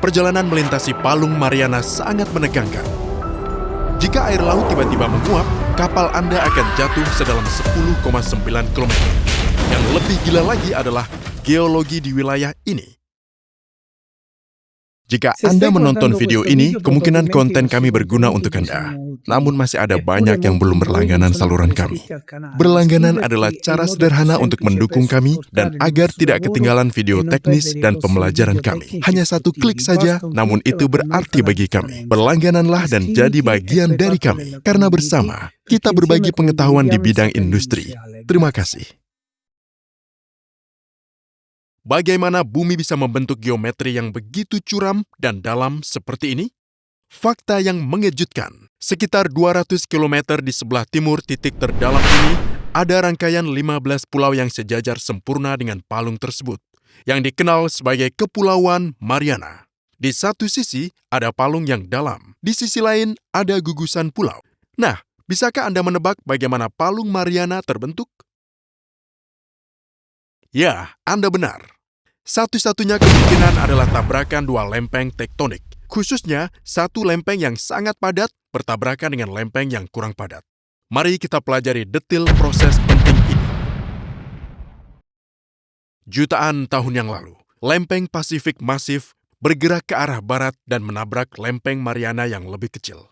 Perjalanan melintasi Palung Mariana sangat menegangkan. Jika air laut tiba-tiba menguap, kapal Anda akan jatuh sedalam 10,9 km. Yang lebih gila lagi adalah geologi di wilayah ini. Jika Anda menonton video ini, kemungkinan konten kami berguna untuk Anda. Namun masih ada banyak yang belum berlangganan saluran kami. Berlangganan adalah cara sederhana untuk mendukung kami dan agar tidak ketinggalan video teknis dan pembelajaran kami. Hanya satu klik saja, namun itu berarti bagi kami. Berlanggananlah dan jadi bagian dari kami. Karena bersama, kita berbagi pengetahuan di bidang industri. Terima kasih. Bagaimana bumi bisa membentuk geometri yang begitu curam dan dalam seperti ini? Fakta yang mengejutkan, sekitar 200 km di sebelah timur titik terdalam ini, ada rangkaian 15 pulau yang sejajar sempurna dengan palung tersebut, yang dikenal sebagai Kepulauan Mariana. Di satu sisi, ada palung yang dalam, di sisi lain, ada gugusan pulau. Nah, bisakah Anda menebak bagaimana Palung Mariana terbentuk? Ya, Anda benar. Satu-satunya kemungkinan adalah tabrakan dua lempeng tektonik, khususnya satu lempeng yang sangat padat bertabrakan dengan lempeng yang kurang padat. Mari kita pelajari detail proses penting ini. Jutaan tahun yang lalu, lempeng Pasifik masif bergerak ke arah barat dan menabrak lempeng Mariana yang lebih kecil.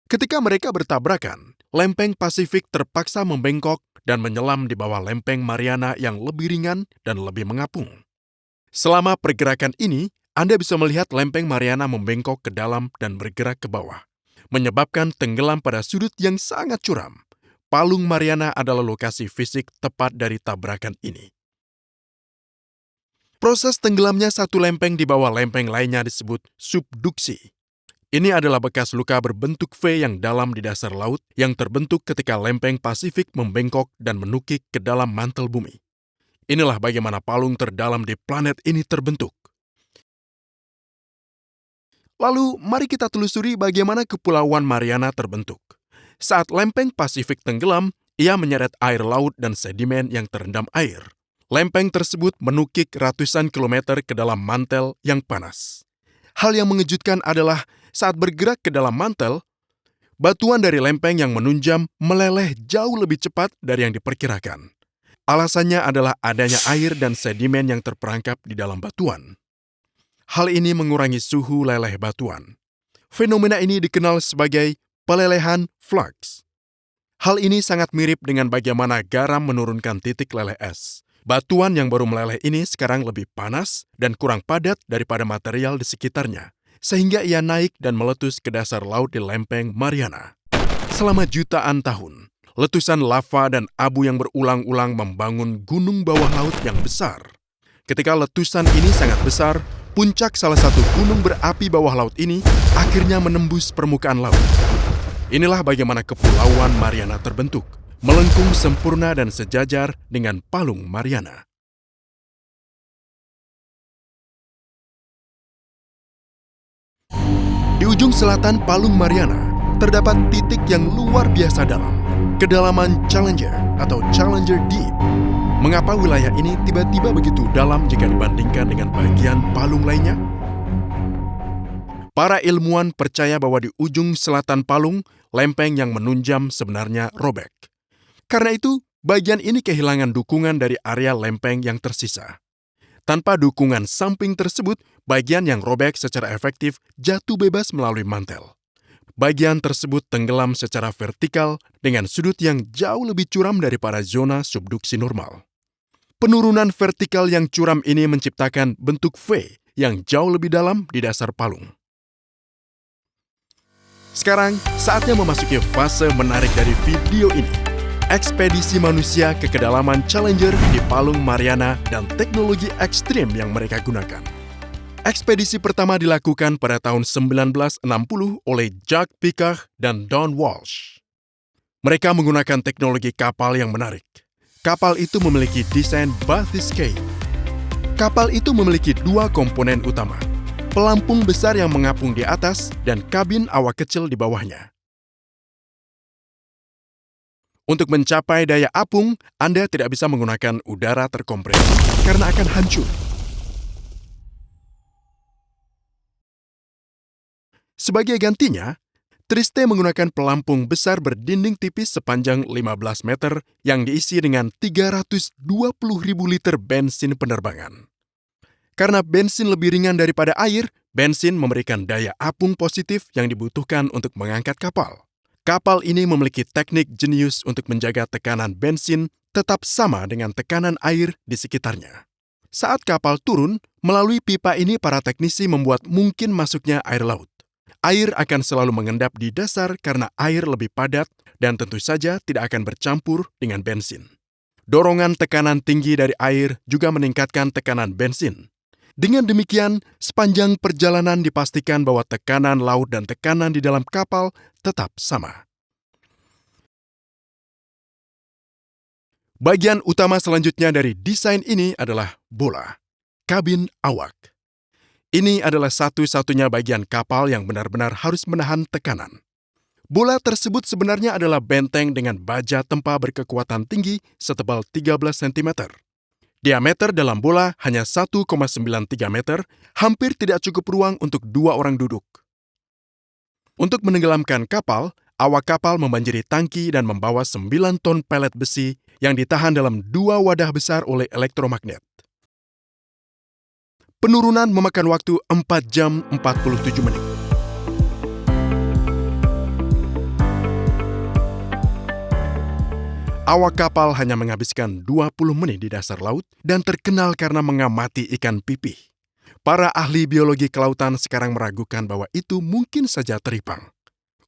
Ketika mereka bertabrakan, lempeng Pasifik terpaksa membengkok dan menyelam di bawah lempeng Mariana yang lebih ringan dan lebih mengapung. Selama pergerakan ini, Anda bisa melihat lempeng Mariana membengkok ke dalam dan bergerak ke bawah, menyebabkan tenggelam pada sudut yang sangat curam. Palung Mariana adalah lokasi fisik tepat dari tabrakan ini. Proses tenggelamnya satu lempeng di bawah lempeng lainnya disebut subduksi. Ini adalah bekas luka berbentuk V yang dalam di dasar laut yang terbentuk ketika lempeng Pasifik membengkok dan menukik ke dalam mantel bumi. Inilah bagaimana palung terdalam di planet ini terbentuk. Lalu, mari kita telusuri bagaimana Kepulauan Mariana terbentuk. Saat lempeng Pasifik tenggelam, ia menyeret air laut dan sedimen yang terendam air. Lempeng tersebut menukik ratusan kilometer ke dalam mantel yang panas. Hal yang mengejutkan adalah saat bergerak ke dalam mantel, batuan dari lempeng yang menunjam meleleh jauh lebih cepat dari yang diperkirakan. Alasannya adalah adanya air dan sedimen yang terperangkap di dalam batuan. Hal ini mengurangi suhu leleh batuan. Fenomena ini dikenal sebagai pelelehan flux. Hal ini sangat mirip dengan bagaimana garam menurunkan titik leleh es. Batuan yang baru meleleh ini sekarang lebih panas dan kurang padat daripada material di sekitarnya, sehingga ia naik dan meletus ke dasar laut di lempeng Mariana. Selama jutaan tahun, letusan lava dan abu yang berulang-ulang membangun gunung bawah laut yang besar. Ketika letusan ini sangat besar, puncak salah satu gunung berapi bawah laut ini akhirnya menembus permukaan laut. Inilah bagaimana Kepulauan Mariana terbentuk, melengkung sempurna dan sejajar dengan Palung Mariana. Di ujung selatan Palung Mariana, terdapat titik yang luar biasa dalam. Kedalaman Challenger atau Challenger Deep. Mengapa wilayah ini tiba-tiba begitu dalam jika dibandingkan dengan bagian palung lainnya? Para ilmuwan percaya bahwa di ujung selatan palung, lempeng yang menunjam sebenarnya robek. Karena itu, bagian ini kehilangan dukungan dari area lempeng yang tersisa. Tanpa dukungan samping tersebut, bagian yang robek secara efektif jatuh bebas melalui mantel. Bagian tersebut tenggelam secara vertikal dengan sudut yang jauh lebih curam daripada zona subduksi normal. Penurunan vertikal yang curam ini menciptakan bentuk V yang jauh lebih dalam di dasar palung. Sekarang, saatnya memasuki fase menarik dari video ini. Ekspedisi manusia ke kedalaman Challenger di Palung Mariana dan teknologi ekstrim yang mereka gunakan. Ekspedisi pertama dilakukan pada tahun 1960 oleh Jack Pickard dan Don Walsh. Mereka menggunakan teknologi kapal yang menarik. Kapal itu memiliki desain bathyscaphe. Kapal itu memiliki dua komponen utama, pelampung besar yang mengapung di atas dan kabin awak kecil di bawahnya. Untuk mencapai daya apung, Anda tidak bisa menggunakan udara terkompresi karena akan hancur. Sebagai gantinya, Triste menggunakan pelampung besar berdinding tipis sepanjang 15 meter yang diisi dengan 320.000 liter bensin penerbangan. Karena bensin lebih ringan daripada air, bensin memberikan daya apung positif yang dibutuhkan untuk mengangkat kapal. Kapal ini memiliki teknik jenius untuk menjaga tekanan bensin tetap sama dengan tekanan air di sekitarnya. Saat kapal turun, melalui pipa ini para teknisi membuat mungkin masuknya air laut. Air akan selalu mengendap di dasar karena air lebih padat dan tentu saja tidak akan bercampur dengan bensin. Dorongan tekanan tinggi dari air juga meningkatkan tekanan bensin. Dengan demikian, sepanjang perjalanan dipastikan bahwa tekanan laut dan tekanan di dalam kapal tetap sama. Bagian utama selanjutnya dari desain ini adalah bola, kabin awak. Ini adalah satu-satunya bagian kapal yang benar-benar harus menahan tekanan. Bola tersebut sebenarnya adalah benteng dengan baja tempa berkekuatan tinggi setebal 13 cm. Diameter dalam bola hanya 1,93 meter, hampir tidak cukup ruang untuk 2 orang duduk. Untuk menenggelamkan kapal, awak kapal membanjiri tangki dan membawa 9 ton pelet besi yang ditahan dalam 2 wadah besar oleh elektromagnet. Penurunan memakan waktu 4 jam 47 menit. Awak kapal hanya menghabiskan 20 menit di dasar laut dan terkenal karena mengamati ikan pipih. Para ahli biologi kelautan sekarang meragukan bahwa itu mungkin saja teripang.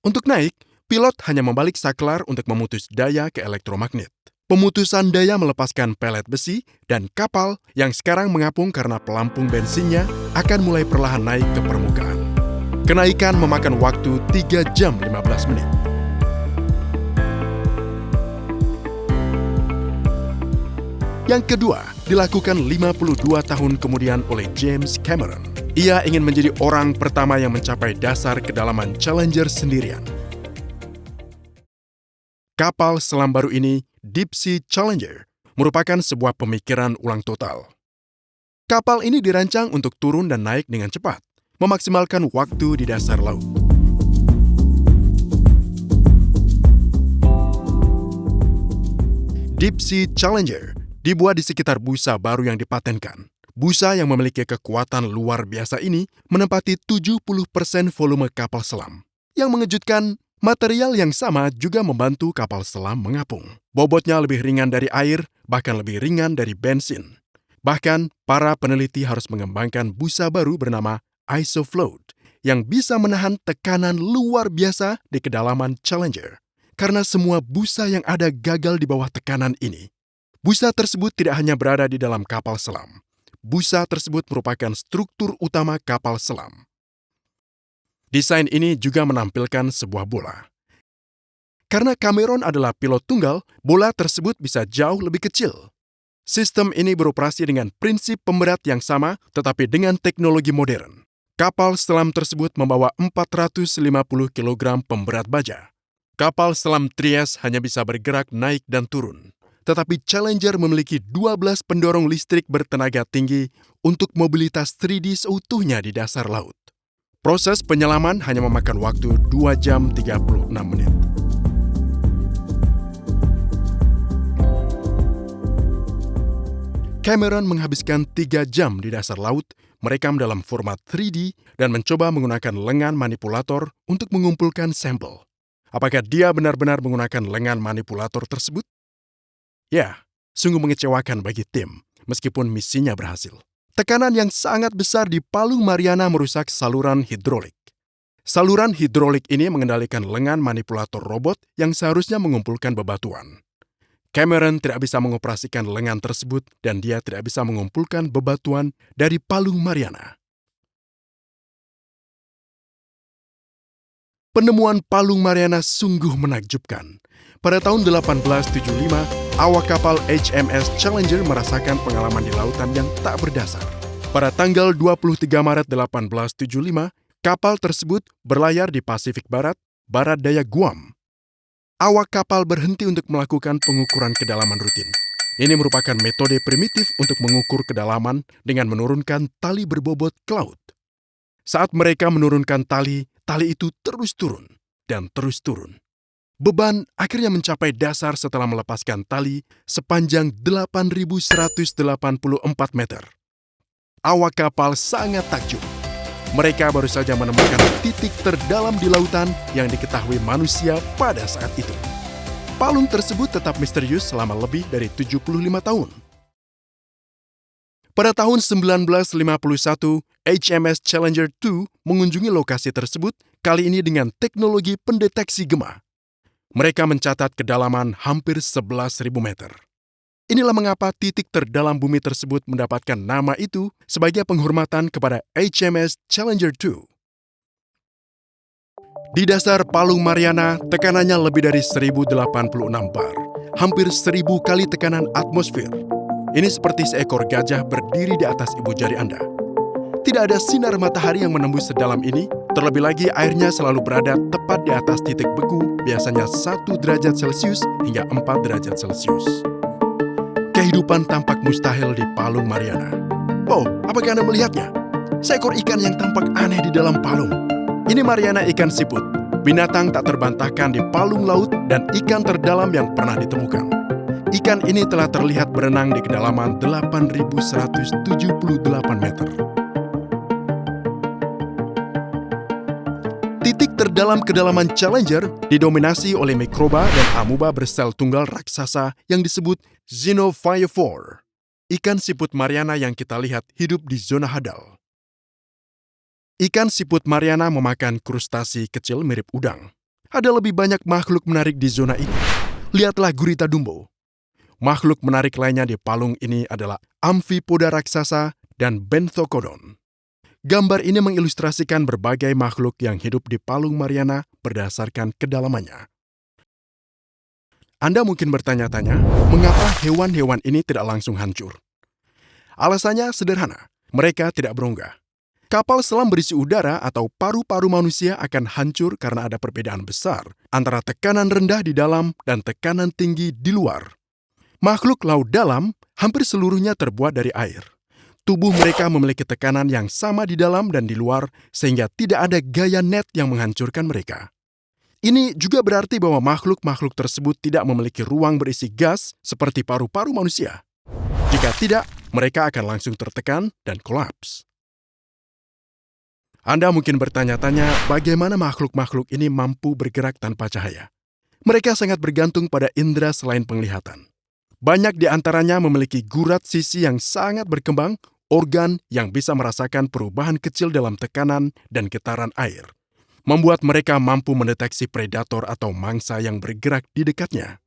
Untuk naik, pilot hanya membalik saklar untuk memutus daya ke elektromagnet. Pemutusan daya melepaskan pelet besi dan kapal yang sekarang mengapung karena pelampung bensinnya akan mulai perlahan naik ke permukaan. Kenaikan memakan waktu 3 jam 15 menit. Yang kedua, dilakukan 52 tahun kemudian oleh James Cameron. Ia ingin menjadi orang pertama yang mencapai dasar kedalaman Challenger sendirian. Kapal selam baru ini, Deep Sea Challenger, merupakan sebuah pemikiran ulang total. Kapal ini dirancang untuk turun dan naik dengan cepat, memaksimalkan waktu di dasar laut. Deep Sea Challenger dibuat di sekitar busa baru yang dipatenkan. Busa yang memiliki kekuatan luar biasa ini menempati 70% volume kapal selam. Yang mengejutkan, material yang sama juga membantu kapal selam mengapung. Bobotnya lebih ringan dari air, bahkan lebih ringan dari bensin. Bahkan, para peneliti harus mengembangkan busa baru bernama ISOFLOAT yang bisa menahan tekanan luar biasa di kedalaman Challenger. Karena semua busa yang ada gagal di bawah tekanan ini. Busa tersebut tidak hanya berada di dalam kapal selam. Busa tersebut merupakan struktur utama kapal selam. Desain ini juga menampilkan sebuah bola. Karena Cameron adalah pilot tunggal, bola tersebut bisa jauh lebih kecil. Sistem ini beroperasi dengan prinsip pemberat yang sama, tetapi dengan teknologi modern. Kapal selam tersebut membawa 450 kg pemberat baja. Kapal selam Trieste hanya bisa bergerak naik dan turun. Tetapi Challenger memiliki 12 pendorong listrik bertenaga tinggi untuk mobilitas 3D seutuhnya di dasar laut. Proses penyelaman hanya memakan waktu 2 jam 36 menit. Cameron menghabiskan 3 jam di dasar laut, merekam dalam format 3D dan mencoba menggunakan lengan manipulator untuk mengumpulkan sampel. Apakah dia benar-benar menggunakan lengan manipulator tersebut? Ya, sungguh mengecewakan bagi tim, meskipun misinya berhasil. Tekanan yang sangat besar di Palung Mariana merusak saluran hidrolik. Saluran hidrolik ini mengendalikan lengan manipulator robot yang seharusnya mengumpulkan bebatuan. Cameron tidak bisa mengoperasikan lengan tersebut dan dia tidak bisa mengumpulkan bebatuan dari Palung Mariana. Penemuan Palung Mariana sungguh menakjubkan. Pada tahun 1875, awak kapal HMS Challenger merasakan pengalaman di lautan yang tak berdasar. Pada tanggal 23 Maret 1875, kapal tersebut berlayar di Pasifik Barat, barat daya Guam. Awak kapal berhenti untuk melakukan pengukuran kedalaman rutin. Ini merupakan metode primitif untuk mengukur kedalaman dengan menurunkan tali berbobot ke laut. Saat mereka menurunkan tali, tali itu terus turun dan terus turun. Beban akhirnya mencapai dasar setelah melepaskan tali sepanjang 8.184 meter. Awak kapal sangat takjub. Mereka baru saja menemukan titik terdalam di lautan yang diketahui manusia pada saat itu. Palung tersebut tetap misterius selama lebih dari 75 tahun. Pada tahun 1951, HMS Challenger 2 mengunjungi lokasi tersebut, kali ini dengan teknologi pendeteksi gema. Mereka mencatat kedalaman hampir 11.000 meter. Inilah mengapa titik terdalam bumi tersebut mendapatkan nama itu sebagai penghormatan kepada HMS Challenger 2. Di dasar Palung Mariana, tekanannya lebih dari 1086 bar, hampir 1000 kali tekanan atmosfer. Ini seperti seekor gajah berdiri di atas ibu jari Anda. Tidak ada sinar matahari yang menembus sedalam ini, terlebih lagi airnya selalu berada tepat di atas titik beku, biasanya 1 derajat Celcius hingga 4 derajat Celcius. Kehidupan tampak mustahil di Palung Mariana. Oh, apakah Anda melihatnya? Seekor ikan yang tampak aneh di dalam palung. Ini Mariana ikan siput, binatang tak terbantahkan di palung laut dan ikan terdalam yang pernah ditemukan. Ikan ini telah terlihat berenang di kedalaman 8.178 meter. Titik terdalam kedalaman Challenger didominasi oleh mikroba dan amuba bersel tunggal raksasa yang disebut Xenophyophore. Ikan siput Mariana yang kita lihat hidup di zona hadal. Ikan siput Mariana memakan krustasi kecil mirip udang. Ada lebih banyak makhluk menarik di zona ini. Lihatlah gurita dumbo. Makhluk menarik lainnya di palung ini adalah amphipoda raksasa dan benthokodon. Gambar ini mengilustrasikan berbagai makhluk yang hidup di Palung Mariana berdasarkan kedalamannya. Anda mungkin bertanya-tanya, mengapa hewan-hewan ini tidak langsung hancur? Alasannya sederhana, mereka tidak berongga. Kapal selam berisi udara atau paru-paru manusia akan hancur karena ada perbedaan besar antara tekanan rendah di dalam dan tekanan tinggi di luar. Makhluk laut dalam hampir seluruhnya terbuat dari air. Tubuh mereka memiliki tekanan yang sama di dalam dan di luar, sehingga tidak ada gaya net yang menghancurkan mereka. Ini juga berarti bahwa makhluk-makhluk tersebut tidak memiliki ruang berisi gas seperti paru-paru manusia. Jika tidak, mereka akan langsung tertekan dan kolaps. Anda mungkin bertanya-tanya bagaimana makhluk-makhluk ini mampu bergerak tanpa cahaya. Mereka sangat bergantung pada indera selain penglihatan. Banyak di antaranya memiliki gurat sisi yang sangat berkembang, organ yang bisa merasakan perubahan kecil dalam tekanan dan getaran air, membuat mereka mampu mendeteksi predator atau mangsa yang bergerak di dekatnya.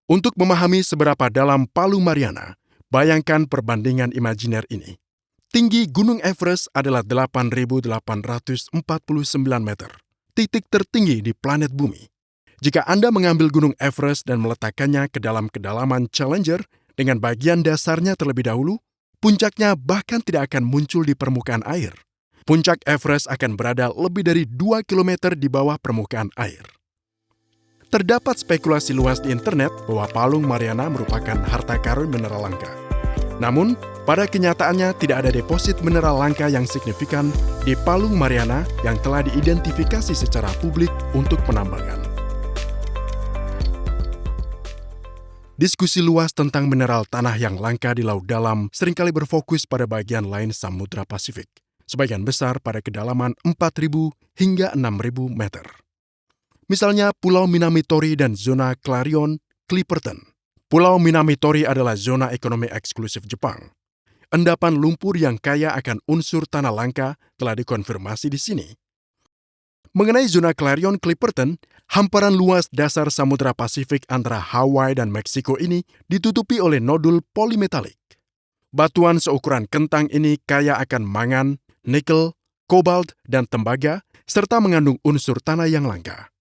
Untuk memahami seberapa dalam Palung Mariana, bayangkan perbandingan imajiner ini. Tinggi Gunung Everest adalah 8.849 meter, titik tertinggi di planet Bumi. Jika Anda mengambil Gunung Everest dan meletakkannya ke dalam kedalaman Challenger dengan bagian dasarnya terlebih dahulu, puncaknya bahkan tidak akan muncul di permukaan air. Puncak Everest akan berada lebih dari 2 km di bawah permukaan air. Terdapat spekulasi luas di internet bahwa Palung Mariana merupakan harta karun mineral langka. Namun, pada kenyataannya tidak ada deposit mineral langka yang signifikan di Palung Mariana yang telah diidentifikasi secara publik untuk penambangan. Diskusi luas tentang mineral tanah yang langka di laut dalam seringkali berfokus pada bagian lain Samudra Pasifik, sebagian besar pada kedalaman 4.000 hingga 6.000 meter. Misalnya Pulau Minamitori dan zona Clarion, Clipperton. Pulau Minamitori adalah zona ekonomi eksklusif Jepang. Endapan lumpur yang kaya akan unsur tanah langka telah dikonfirmasi di sini. Mengenai zona Clarion Clipperton, hamparan luas dasar Samudra Pasifik antara Hawaii dan Meksiko ini ditutupi oleh nodul polimetalik. Batuan seukuran kentang ini kaya akan mangan, nikel, kobalt, dan tembaga, serta mengandung unsur tanah yang langka.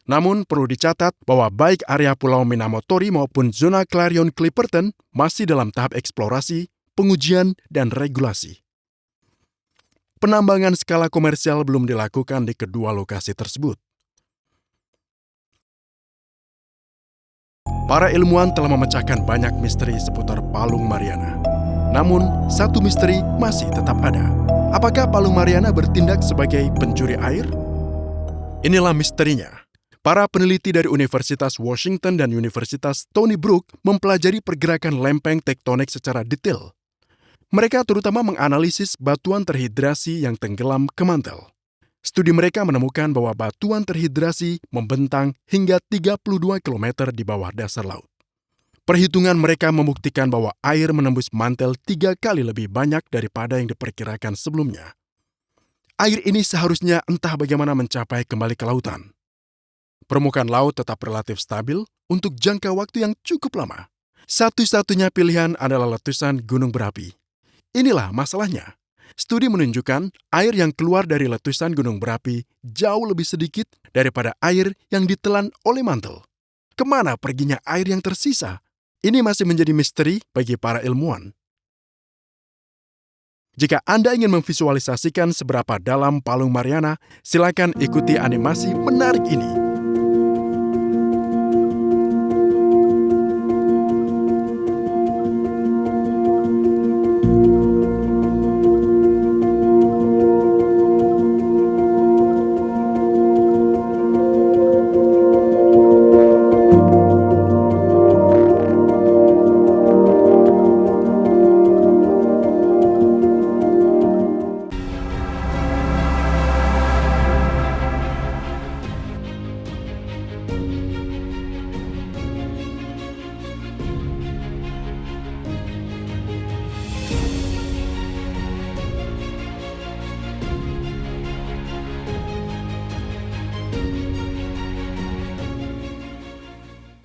Namun perlu dicatat bahwa baik area Pulau Minamitori maupun zona Clarion Clipperton masih dalam tahap eksplorasi, pengujian, dan regulasi. Penambangan skala komersial belum dilakukan di kedua lokasi tersebut. Para ilmuwan telah memecahkan banyak misteri seputar Palung Mariana. Namun, satu misteri masih tetap ada. Apakah Palung Mariana bertindak sebagai pencuri air? Inilah misterinya. Para peneliti dari Universitas Washington dan Universitas Stony Brook mempelajari pergerakan lempeng tektonik secara detail. Mereka terutama menganalisis batuan terhidrasi yang tenggelam ke mantel. Studi mereka menemukan bahwa batuan terhidrasi membentang hingga 32 km di bawah dasar laut. Perhitungan mereka membuktikan bahwa air menembus mantel 3 kali lebih banyak daripada yang diperkirakan sebelumnya. Air ini seharusnya entah bagaimana mencapai kembali ke lautan. Permukaan laut tetap relatif stabil untuk jangka waktu yang cukup lama. Satu-satunya pilihan adalah letusan gunung berapi. Inilah masalahnya. Studi menunjukkan air yang keluar dari letusan gunung berapi jauh lebih sedikit daripada air yang ditelan oleh mantel. Kemana perginya air yang tersisa? Ini masih menjadi misteri bagi para ilmuwan. Jika Anda ingin memvisualisasikan seberapa dalam Palung Mariana, silakan ikuti animasi menarik ini.